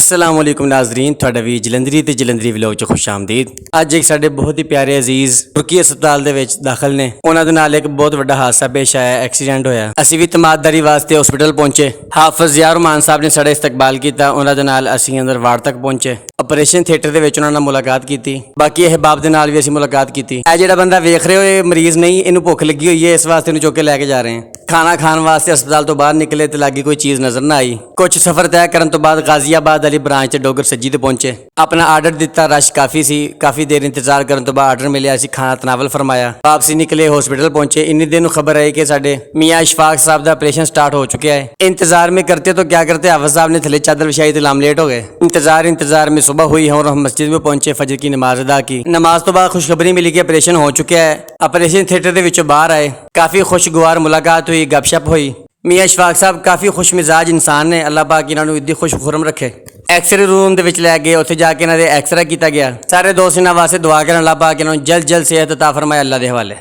अस्सलाम वालेकुम नाजरीन, ਤੁਹਾਡਾ ਵੀ ਜਲੰਧਰੀ ਤੇ ਜਲੰਧਰੀ ਵਲੌਗ 'ਚ ਖੁਸ਼ ਆਮਦੀਦ। ਅੱਜ ਇੱਕ ਸਾਡੇ ਬਹੁਤ ਹੀ ਪਿਆਰੇ ਅਜ਼ੀਜ਼ ਤੁਰਕੀ ਹਸਪਤਾਲ ਦੇ ਵਿੱਚ ਦਾਖਲ ਨੇ। ਉਹਨਾਂ ਦੇ ਨਾਲ ਇੱਕ ਬਹੁਤ ਵੱਡਾ ਹਾਦਸਾ ਪੇਸ਼ ਆਇਆ, ਐਕਸੀਡੈਂਟ ਹੋਇਆ। ਅਸੀਂ ਵੀ ਤਮਾਦਦਾਰੀ ਵਾਸਤੇ ਹਸਪਤਾਲ ਪਹੁੰਚੇ। ਹਾਫਿਜ਼ ਯਾਰ ਰਹਿਮਾਨ ਸਾਹਿਬ ਨੇ ਸਾਡਾ ਇਸਤਕਬਾਲ ਕੀਤਾ। ਉਹਨਾਂ ਦੇ ਨਾਲ ਅਸੀਂ ਅੰਦਰ ਵਾਰਡ ਤੱਕ ਪਹੁੰਚੇ। ਆਪਰੇਸ਼ਨ ਥੀਏਟਰ ਦੇ ਵਿੱਚ ਉਹਨਾਂ ਨਾਲ ਮੁਲਾਕਾਤ ਕੀਤੀ। ਬਾਕੀ ਅਹਿਬਾਬ ਦੇ ਨਾਲ ਵੀ ਅਸੀਂ ਮੁਲਾਕਾਤ ਕੀਤੀ। ਇਹ ਜਿਹੜਾ ਬੰਦਾ ਵੇਖ ਰਹੇ ਹੋ ਇਹ ਮਰੀਜ਼ ਨਹੀਂ, ਇਹਨੂੰ ਭੁੱਖ ਲੱਗੀ ਹੋਈ ਹੈ, ਇਸ ਵਾਸਤੇ ਇਹਨੂੰ ਚੁੱਕ ਕੇ ਲੈ ਕੇ ਜਾ ਰਹੇ ਹਾਂ। ਖਾਣਾ ਖਾਣ ਵਾਸਤੇ ਹਸਪਤਾਲ ਤੋਂ ਬਾਹਰ ਨਿਕਲੇ ਤੇ ਲਾਗੇ ਕੋਈ ਚੀਜ਼ ਨਜ਼ਰ ਨਾ ਆਈ। ਕੁਝ ਸਫ਼ਰ ਤੈਅ ਕਰਨ ਤੋਂ ਬਾਅਦ ਗਾਜ਼ੀਆਬਾਦ ਵਾਲੀ ਬ੍ਰਾਂਚ ਤੇ ਡੋਗਰ ਸੱਜੀ ਤੇ ਪਹੁੰਚੇ। ਆਪਣਾ ਆਰਡਰ ਦਿੱਤਾ, ਰਸ਼ ਕਾਫੀ ਸੀ। ਕਾਫੀ ਦੇਰ ਇੰਤਜ਼ਾਰ ਕਰਨ ਤੋਂ ਬਾਅਦ ਆਰਡਰ ਮਿਲਿਆ, ਅਸੀਂ ਖਾਣਾ ਤਨਾਵਲ ਫਰਮਾਇਆ। ਵਾਪਸੀ ਨਿਕਲੇ, ਹਸਪੀਟਲ ਪਹੁੰचे। ਇੰਨੀ देर ਨੂੰ खबर आई कि साढ़े मियाँ इशफाक साहब का ऑपरेशन स्टार्ट हो चुका है। इंतजार में करते तो क्या करते, हाफिज साहब ने थले चादर बिछाई तो हम लेट हो गए। इंतजार में सुबह हुई और हम मस्जिद में पहुंचे, फजर की नमाज अदा की। नमाज तो बाद खुशखबरी मिली कि ऑपरेशन हो चुका है। ऑपरेशन थिएटर के विचों बाहर आए, काफ़ी खुशगवार मुलाकात हुई, गपशप हुई। मियाँ इशफाक साहब काफ़ी खुश मिजाज इंसान ने, अल्लाह पाक इन्होंने इद्दी खुश खुरम रखे। एक्सरे रूम ਦੇ ਵਿੱਚ ਲੈ ਗਏ, ਉੱਥੇ ਜਾ ਕੇ ਇਹਨਾਂ ਦੇ ਐਕਸਰਾ ਕੀਤਾ ਗਿਆ। ਸਾਰੇ ਦੋਸਤ ਇਹਨਾਂ ਵਾਸਤੇ ਦੁਆ ਕਰਨ, ਅੱਲਾਹ ਪਾਕ ਇਹਨਾਂ ਨੂੰ ਜਲਦ ਜਲਦ ਸਿਹਤ ਅਤਾ ਫਰਮਾਏ। ਅੱਲਾਹ ਦੇ ਹਵਾਲੇ।